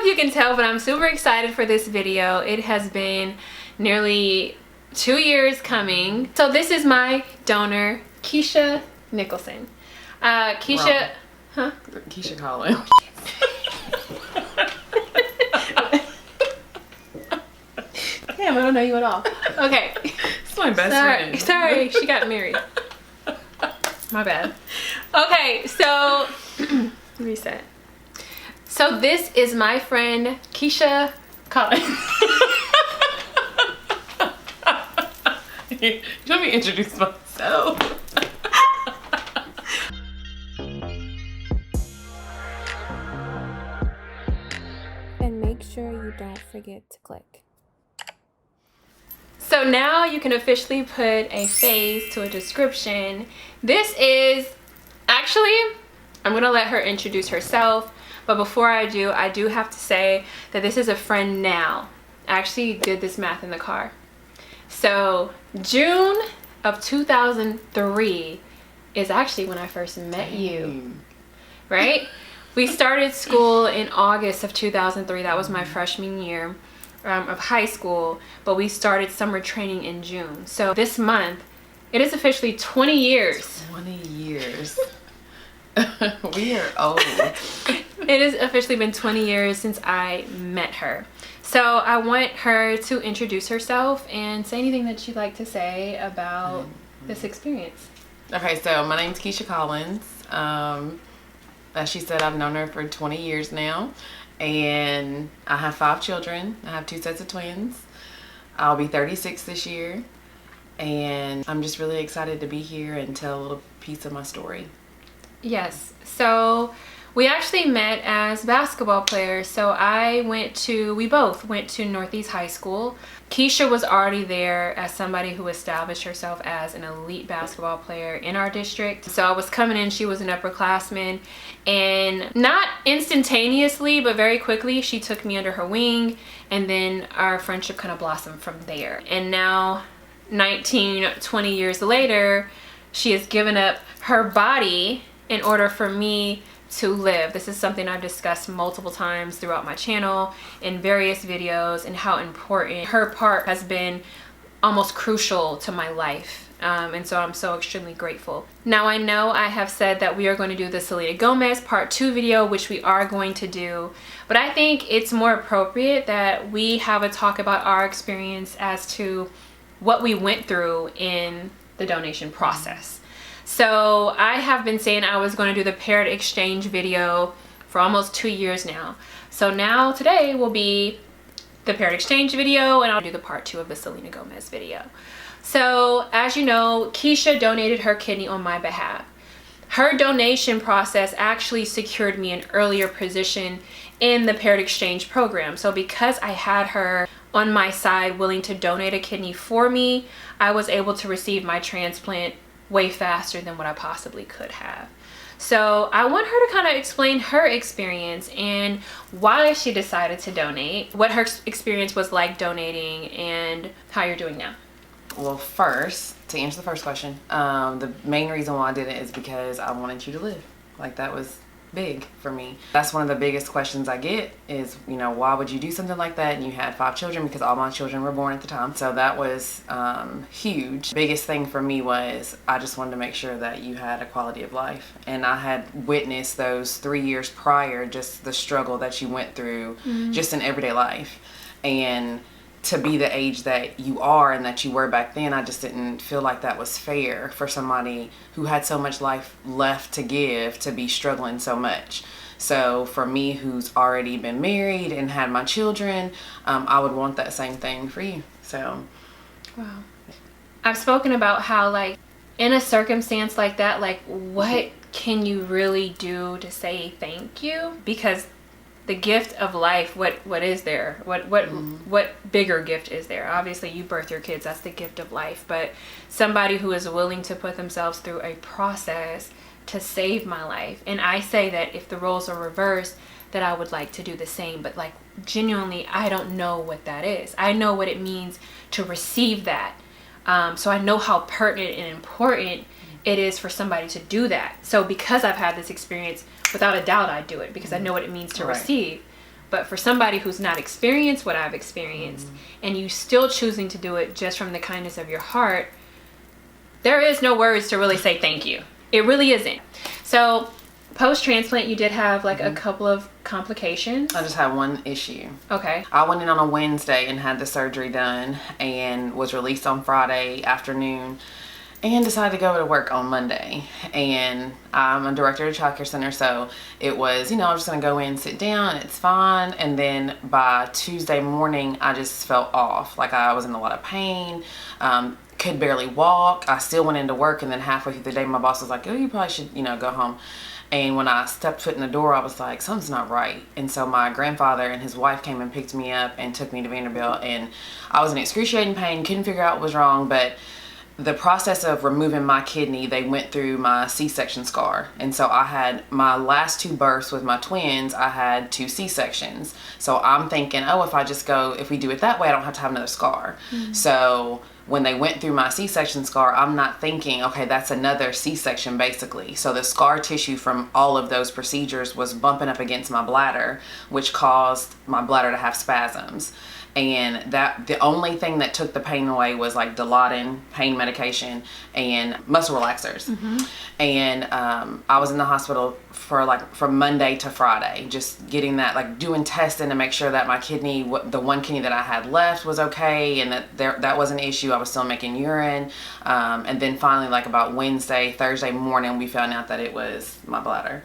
if you can tell, but I'm super excited for this video. It has been nearly 2 years coming. So this is my donor, Keisha Nicholson. Keisha, Wrong. Huh? Keisha Collins. Damn, I don't know you at all. Okay. It's my best friend. Sorry, she got married. My bad. Okay, so reset. So this is my friend Keisha Collins. Let me introduce myself. And make sure you don't forget to click. So now you can officially put a face to a description. This is actually, I'm gonna let her introduce herself, but before I do have to say that this is a friend now. I actually did this math in the car. So June of 2003 is actually when I first met you, right? We started school in August of 2003. That was my freshman year of high school, but we started summer training in June. So this month, it is officially 20 years. 20 years. We are old. It has officially been 20 years since I met her. So I want her to introduce herself and say anything that she'd like to say about this experience. Okay, so my name's Keisha Collins. As she said, I've known her for 20 years now. And I have 5 children. I have 2 sets of twins. I'll be 36 this year. And I'm just really excited to be here and tell a little piece of my story. Yes. So we actually met as basketball players. So we both went to Northeast High School. Keisha was already there as somebody who established herself as an elite basketball player in our district. So I was coming in, she was an upperclassman, and not instantaneously, but very quickly, she took me under her wing, and then our friendship kind of blossomed from there. And now, 20 years later, she has given up her body in order for me to live. This is something I've discussed multiple times throughout my channel in various videos, and how important her part has been, almost crucial to my life. And so I'm so extremely grateful. Now I know I have said that we are going to do the Selena Gomez part 2 video, which we are going to do, but I think it's more appropriate that we have a talk about our experience as to what we went through in the donation process. So I have been saying I was going to do the paired exchange video for almost 2 years now. So now today will be the paired exchange video, and I'll do the part 2 of the Selena Gomez video. So as you know, Keisha donated her kidney on my behalf. Her donation process actually secured me an earlier position in the paired exchange program. So because I had her on my side willing to donate a kidney for me, I was able to receive my transplant way faster than what I possibly could have. So I want her to kind of explain her experience and why she decided to donate, what her experience was like donating, and how you're doing now. Well, first, to answer the first question, the main reason why I did it is because I wanted you to live. Like, that was big for me. That's one of the biggest questions I get is, you know, why would you do something like that? And you had 5 children, because all my children were born at the time. So that was huge. Biggest thing for me was I just wanted to make sure that you had a quality of life. And I had witnessed those 3 years prior, just the struggle that you went through just in everyday life. And to be the age that you are and that you were back then, I just didn't feel like that was fair for somebody who had so much life left to give to be struggling so much. So for me, who's already been married and had my children, I would want that same thing for you. So, wow. I've spoken about how, like, in a circumstance like that, like, what can you really do to say thank you? Because the gift of life, what is there? What bigger gift is there? Obviously you birth your kids, that's the gift of life, but somebody who is willing to put themselves through a process to save my life. And I say that if the roles are reversed, that I would like to do the same, but like genuinely I don't know what that is. I know what it means to receive that. So I know how pertinent and important it is for somebody to do that. So because I've had this experience, without a doubt I'd do it, because I know what it means to receive. But for somebody who's not experienced what I've experienced, and you still choosing to do it just from the kindness of your heart, there is no words to really say thank you. It really isn't. So post-transplant, you did have like a couple of complications. I just had one issue. Okay. I went in on a Wednesday and had the surgery done and was released on Friday afternoon and decided to go to work on Monday. And I'm a director at a child care center, so it was, I'm just gonna go in, sit down, it's fine. And then by Tuesday morning, I just felt off. Like I was in a lot of pain, could barely walk. I still went into work, and then halfway through the day, my boss was like, oh, you probably should, go home. And when I stepped foot in the door, I was like, something's not right. And so my grandfather and his wife came and picked me up and took me to Vanderbilt. And I was in excruciating pain, couldn't figure out what was wrong. But the process of removing my kidney, they went through my C-section scar. And so I had my last 2 births with my twins, I had 2 C-sections. So I'm thinking, oh, if we do it that way, I don't have to have another scar. So when they went through my C-section scar, I'm not thinking, okay, that's another C-section basically. So the scar tissue from all of those procedures was bumping up against my bladder, which caused my bladder to have spasms. And that the only thing that took the pain away was like Dilaudid pain medication and muscle relaxers. And I was in the hospital for from Monday to Friday, just getting that, like doing testing to make sure that my kidney, the one kidney that I had left, was okay, and that was an issue. I was still making urine. And then finally, like about Thursday morning, we found out that it was my bladder.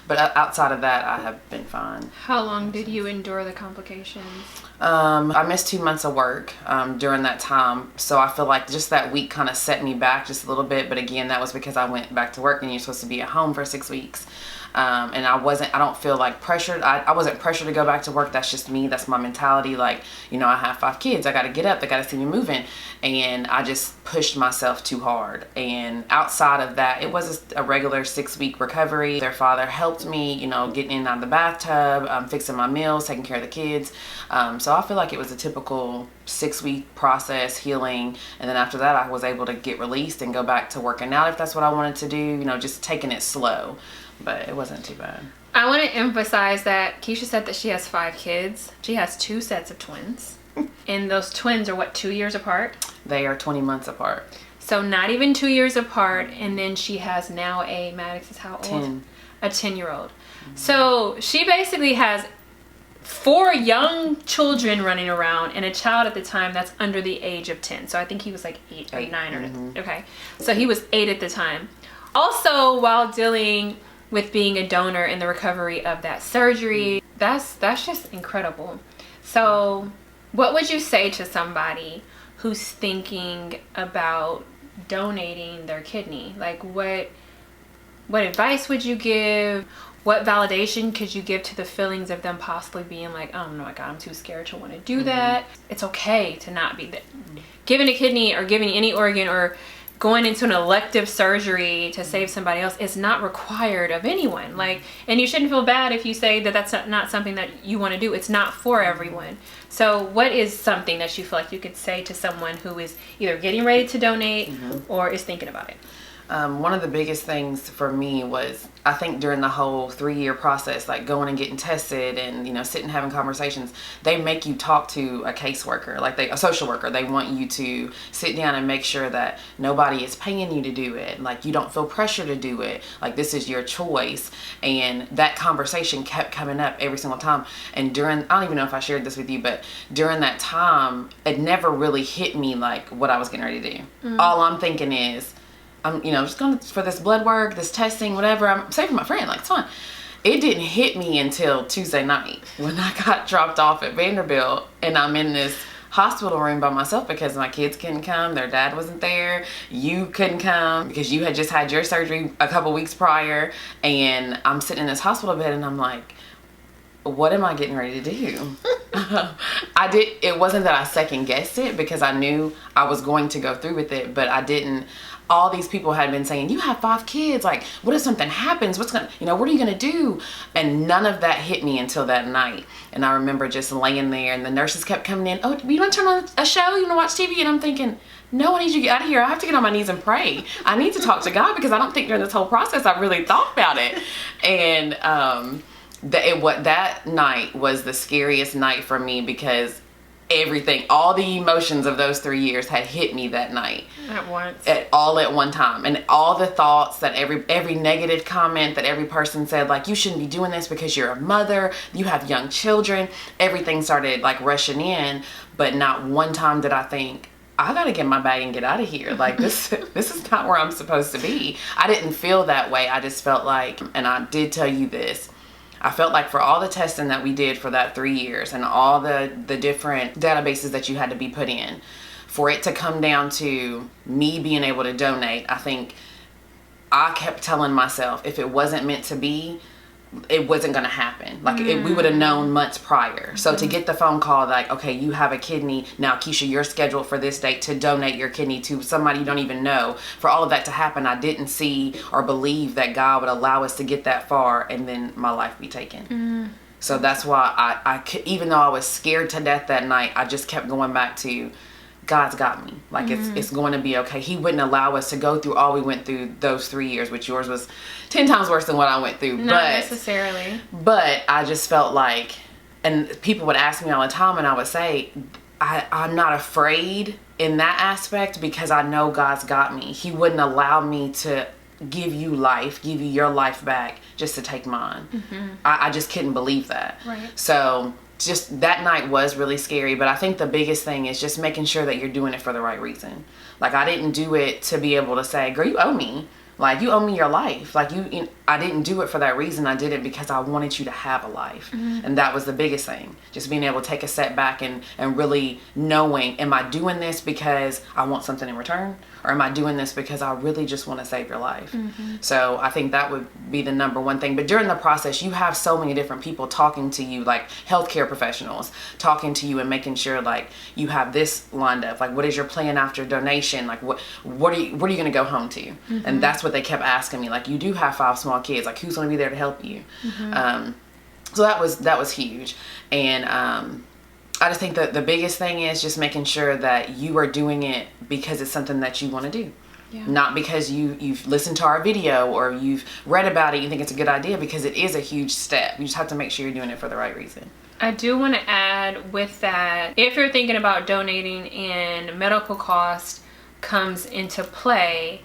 But outside of that, I have been fine. How long did you endure the complications? I missed 2 months of work during that time. So I feel like just that week kind of set me back just a little bit. But again, that was because I went back to work, and you're supposed to be at home for 6 weeks. And I don't feel like pressured. I wasn't pressured to go back to work. That's just me. That's my mentality. Like, I have 5 kids. I got to get up. They got to see me moving. And I just pushed myself too hard. And outside of that, it was a regular 6-week recovery. Their father helped me, getting in and out of the bathtub, fixing my meals, taking care of the kids. So I feel like it was a typical 6-week process, healing. And then after that, I was able to get released and go back to working out if that's what I wanted to do, just taking it slow. But it wasn't too bad. I want to emphasize that Keisha said that she has 5 kids. She has 2 sets of twins. And those twins are 2 years apart? They are 20 months apart. So not even 2 years apart. And then she has now Maddox is how old? 10. A 10-year-old. So she basically has 4 young children running around and a child at the time that's under the age of 10. So I think he was like 8 or 9 or okay. So he was 8 at the time. Also, while dealing with being a donor in the recovery of that surgery, that's just incredible. So what would you say to somebody who's thinking about donating their kidney? Like what advice would you give? What validation could you give to the feelings of them possibly being like, oh my God, I'm too scared to want to do that? It's okay to not be giving a kidney or giving any organ or going into an elective surgery to save somebody else is not required of anyone. And you shouldn't feel bad if you say that that's not something that you want to do. It's not for everyone. So what is something that you feel like you could say to someone who is either getting ready to donate or is thinking about it? One of the biggest things for me was, I think during the whole 3-year process, like going and getting tested and, sitting having conversations, they make you talk to a caseworker, a social worker. They want you to sit down and make sure that nobody is paying you to do it. Like you don't feel pressure to do it. Like this is your choice. And that conversation kept coming up every single time. And I don't even know if I shared this with you, but during that time, it never really hit me like what I was getting ready to do. All I'm thinking is, I'm, just going for this blood work, this testing, whatever. I'm saving my friend. Like, it's fine. It didn't hit me until Tuesday night when I got dropped off at Vanderbilt and I'm in this hospital room by myself because my kids couldn't come. Their dad wasn't there. You couldn't come because you had just had your surgery a couple weeks prior. And I'm sitting in this hospital bed and I'm like, what am I getting ready to do? It wasn't that I second guessed it because I knew I was going to go through with it, but I didn't. All these people had been saying, you have 5 kids. Like, what if something happens? What are you going to do? And none of that hit me until that night. And I remember just laying there and the nurses kept coming in. Oh, you want to turn on a show? You want to watch TV? And I'm thinking, no, I need you to get out of here. I have to get on my knees and pray. I need to talk to God because I don't think during this whole process I really thought about it. And that night was the scariest night for me, because everything, all the emotions of those 3 years had hit me that night at once, all at one time. And all the thoughts that every negative comment that every person said, like, you shouldn't be doing this because you're a mother, you have young children, everything started like rushing in. But not one time did I think, I gotta get my bag and get out of here. Like, this is not where I'm supposed to be. I didn't feel that way. I just felt like, and I did tell you this, I felt like for all the testing that we did for that 3 years and all the different databases that you had to be put in, for it to come down to me being able to donate, I think I kept telling myself, if it wasn't meant to be, it wasn't going to happen. Like, we would have known months prior. So to get the phone call like, okay, you have a kidney now, Keisha, you're scheduled for this date to donate your kidney to somebody you don't even know. For all of that to happen, I didn't see or believe that God would allow us to get that far and then my life be taken. So that's why I could, even though I was scared to death that night, I just kept going back to, God's got me. Like, it's going to be okay. He wouldn't allow us to go through all we went through those 3 years, which yours was 10 times worse than what I went through. Not necessarily. But I just felt like, and people would ask me all the time, and I would say, I'm not afraid in that aspect because I know God's got me. He wouldn't allow me to give you life, give you your life back just to take mine. I just couldn't believe that. Right. So just that night was really scary, but I think the biggest thing is just making sure that you're doing it for the right reason. Like, I didn't do it to be able to say, girl, you owe me. Like, you owe me your life. Like, I didn't do it for that reason. I did it because I wanted you to have a life. And that was the biggest thing. Just being able to take a step back and really knowing, am I doing this because I want something in return? Or am I doing this because I really just want to save your life? So I think that would be the number one thing. But during the process, you have so many different people talking to you, like healthcare professionals talking to you and making sure, like, you have this lined up. Like, what is your plan after donation? Like, what are you going to go home to? And that's what they kept asking me. Like, you do have 5 small kids. Like, who's going to be there to help you? So that was huge. And I just think that the biggest thing is just making sure that you are doing it because it's something that you want to do. Not because you've listened to our video or you've read about it, you think it's a good idea, because it is a huge step. You just have to make sure you're doing it for the right reason. I do want to add with that, if you're thinking about donating and medical cost comes into play,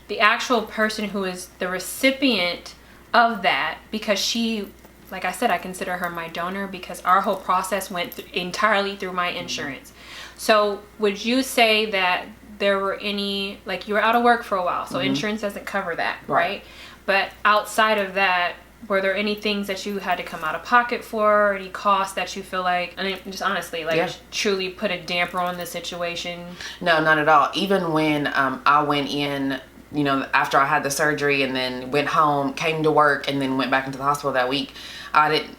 the actual person who is the recipient of that, because she, like I said, I consider her my donor because our whole process went entirely through my insurance. So would you say that there were any, like, you were out of work for a while, so insurance doesn't cover that, right? But outside of that, were there any things that you had to come out of pocket for, or any costs that you feel like, I mean, just honestly, like, truly put a damper on the situation? No, not at all. Even when I went in, you know, after I had the surgery and then went home, came to work, and then went back into the hospital that week,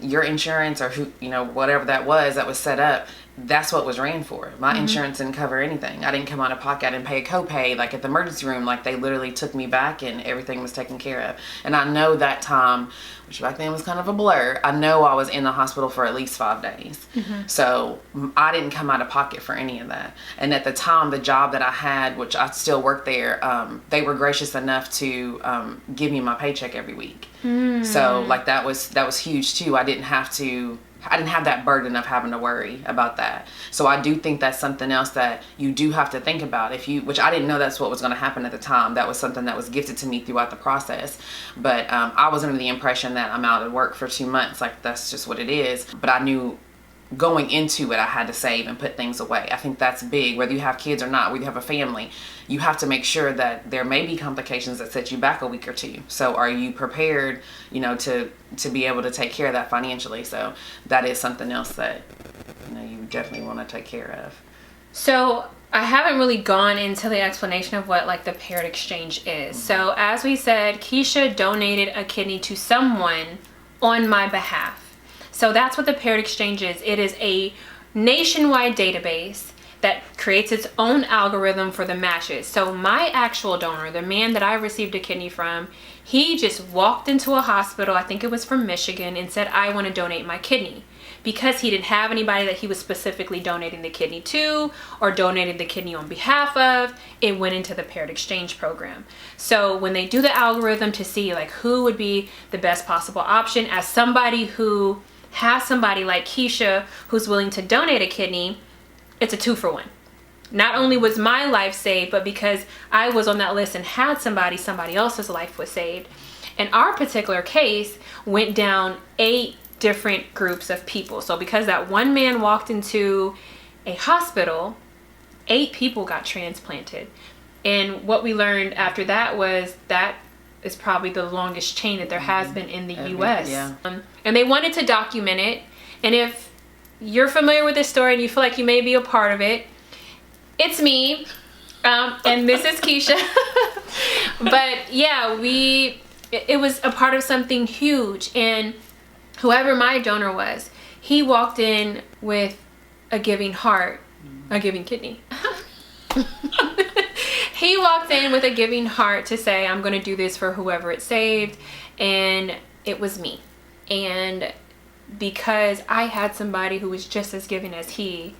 your insurance or who, you know, whatever that was set up, that's what was ran for. My insurance didn't cover anything. I didn't come out of pocket. I didn't pay a copay. Like, at the emergency room, like, they literally took me back and everything was taken care of. And I know that time, which back then was kind of a blur, I know I was in the hospital for at least 5 days. So I didn't come out of pocket for any of that. And at the time, the job that I had, which I still worked there, they were gracious enough to give me my paycheck every week. So, like, that was huge too. I didn't have that burden of having to worry about that. So I do think that's something else that you do have to think about. Which I didn't know that's what was going to happen at the time. That was something that was gifted to me throughout the process. But I was under the impression that I'm out of work for 2 months. Like, that's just what it is. But I knew going into it, I had to save and put things away. I think that's big. Whether you have kids or not, whether you have a family, you have to make sure that there may be complications that set you back a week or two. So are you prepared, you know, to be able to take care of that financially? So that is something else that, you know, you definitely want to take care of. So I haven't really gone into the explanation of what, like, the paired exchange is. So as we said, Keisha donated a kidney to someone on my behalf. So that's what the paired exchange is. It is a nationwide database that creates its own algorithm for the matches. So my actual donor, the man that I received a kidney from, he just walked into a hospital, I think it was from Michigan, and said, I want to donate my kidney. Because he didn't have anybody that he was specifically donating the kidney to or donating the kidney on behalf of, it went into the paired exchange program. So when they do the algorithm to see like who would be the best possible option, as somebody who has somebody like Keisha who's willing to donate a kidney, it's a 2-for-1. Not only was my life saved, but because I was on that list and had somebody else's life was saved. And our particular case went down 8 different groups of people. So because that one man walked into a hospital, 8 people got transplanted. And what we learned after that was that is probably the longest chain that there has been in the US. Yeah. And they wanted to document it. And if you're familiar with this story and you feel like you may be a part of it, it's me. And this is Keisha. But yeah, it was a part of something huge. And whoever my donor was, he walked in with a giving heart, a giving kidney. He walked in with a giving heart to say, I'm going to do this for whoever it saved. And it was me. And because I had somebody who was just as giving as she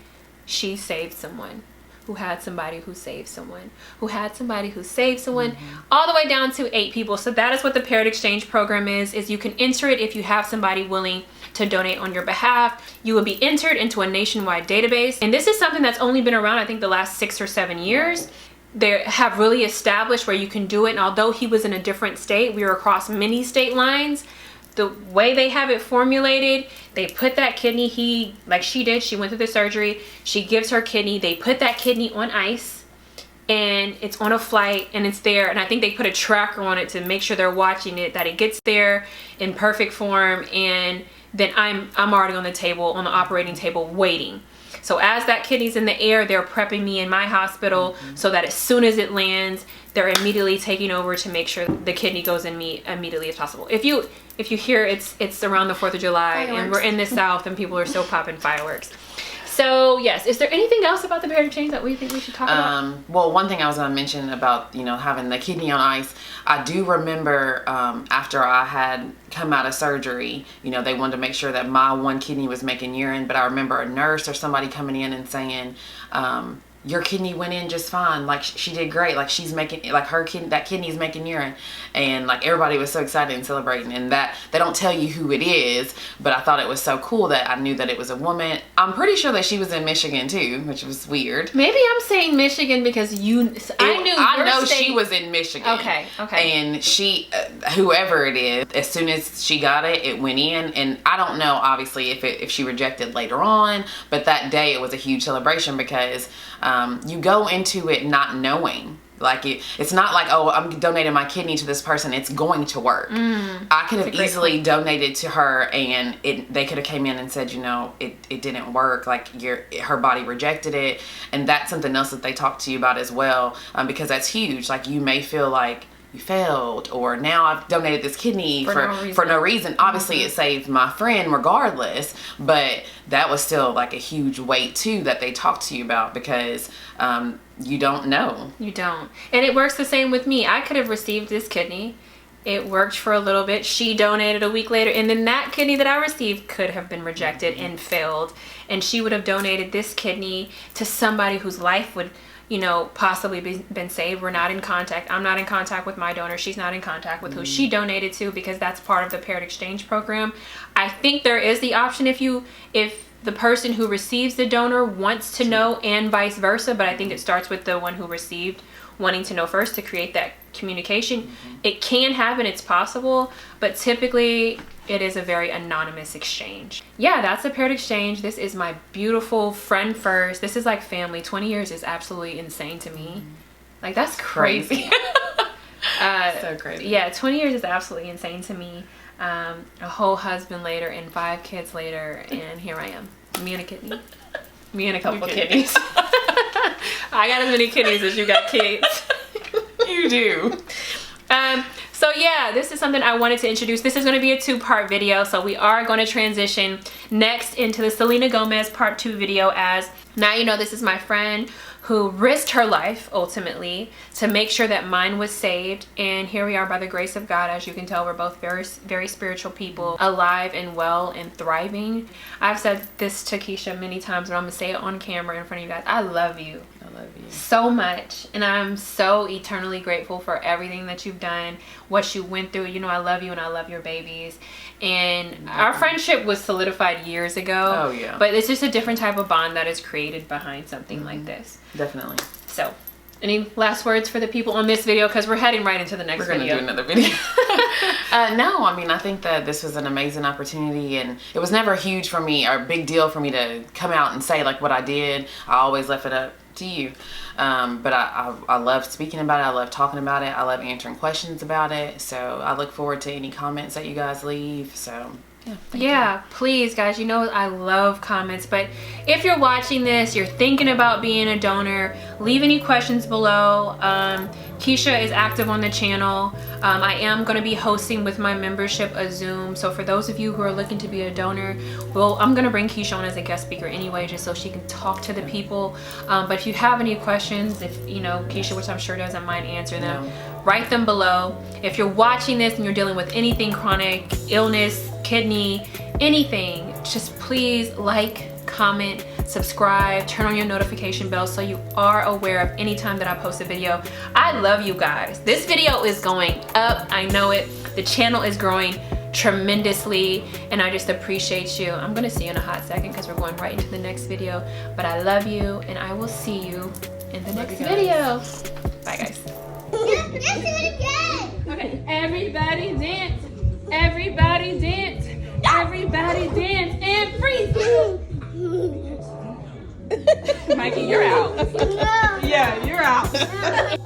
saved someone who had somebody who saved someone who had somebody who saved someone, all the way down to 8 people. So that is what the paired exchange program is you can enter it if you have somebody willing to donate on your behalf. You will be entered into a nationwide database. And this is something that's only been around, I think, the last 6 or 7 years. They have really established where you can do it. And although he was in a different state, we were across many state lines. The way they have it formulated, they put that kidney, like she did, she went through the surgery, she gives her kidney, they put that kidney on ice, and it's on a flight, and it's there, and I think they put a tracker on it to make sure they're watching it, that it gets there in perfect form, and then I'm already on the table, on the operating table, waiting. So as that kidney's in the air, they're prepping me in my hospital so that as soon as it lands, they're immediately taking over to make sure the kidney goes in me immediately as possible. If you hear it's around the 4th of July fireworks. And we're in the South and people are still popping fireworks. So yes, is there anything else about the paired exchange that we think we should talk about? Well, one thing I was going to mention about, having the kidney on ice, I do remember after I had come out of surgery, they wanted to make sure that my one kidney was making urine, but I remember a nurse or somebody coming in and saying, your kidney went in just fine. Like she did great. Like she's making, like her kidney, that kidney's making urine. And like everybody was so excited and celebrating, and that they don't tell you who it is, but I thought it was so cool that I knew that it was a woman. I'm pretty sure that she was in Michigan too, which was weird. Maybe I'm saying Michigan because I know she was in Michigan. Okay. And she, whoever it is, as soon as she got it, it went in. And I don't know, obviously, if she rejected later on, but that day it was a huge celebration because you go into it not knowing. Like it's not like, oh, I'm donating my kidney to this person, it's going to work. I could have easily donated to her and they could have came in and said, it didn't work, like her body rejected it. And that's something else that they talk to you about as well, because that's huge. Like you may feel like you failed, or now I've donated this kidney for no reason. Obviously it saved my friend regardless, but that was still like a huge weight too that they talk to you about, because you don't know. You don't. And it works the same with me. I could have received this kidney. It worked for a little bit. She donated a week later, and then that kidney that I received could have been rejected and failed, and she would have donated this kidney to somebody whose life would possibly been saved. We're not in contact. I'm not in contact with my donor. She's not in contact with who she donated to, because that's part of the paired exchange program. I think there is the option if the person who receives the donor wants to know, and vice versa, but I think it starts with the one who received wanting to know first to create that communication. It can happen, it's possible, but typically it is a very anonymous exchange. Yeah, that's a paired exchange. This is my beautiful friend first. This is like family. 20 years is absolutely insane to me. Like that's crazy. So crazy. Yeah, 20 years is absolutely insane to me. A whole husband later and 5 kids later, and here I am. Me and a kidney. Me and a couple kidneys. I got as many kidneys as you got kids. You do. So yeah, this is something I wanted to introduce. This is going to be a 2-part video. So we are going to transition next into the Selena Gomez part 2 video, as now you know this is my friend who risked her life ultimately to make sure that mine was saved. And here we are by the grace of God. As you can tell, we're both very spiritual people, alive and well and thriving. I've said this to Keisha many times, but I'm gonna say it on camera in front of you guys. I love you. I love you so much, and I'm so eternally grateful for everything that you've done, what you went through. You know, I love you and I love your babies. And our friendship was solidified years ago. Oh yeah. But it's just a different type of bond that is created behind something like this. Definitely. So, any last words for the people on this video? Because we're heading right into the next video. We're gonna do another video. No, I mean, I think that this was an amazing opportunity, and it was never huge for me or a big deal for me to come out and say like what I did. I always left it up to you. But I love speaking about it. I love talking about it. I love answering questions about it. So I look forward to any comments that you guys leave. So yeah, please guys, you know I love comments. But if you're watching this, you're thinking about being a donor, leave any questions below. Keisha is active on the channel. I am going to be hosting with my membership a Zoom, so for those of you who are looking to be a donor, well, I'm going to bring Keisha on as a guest speaker anyway, just so she can talk to the people. But if you have any questions, if you know Keisha, which I'm sure doesn't mind answering them, write them below. If you're watching this and you're dealing with anything chronic, illness, kidney, anything, just please like, comment, subscribe, turn on your notification bell so you are aware of any time that I post a video. I love you guys. This video is going up, I know it. The channel is growing tremendously, and I just appreciate you. I'm gonna see you in a hot second because we're going right into the next video, but I love you, and I will see you in the next video. Bye guys. Let's do it again. Okay, everybody dance, everybody dance, everybody dance, and freeze. Mikey, you're out. No. Yeah, you're out.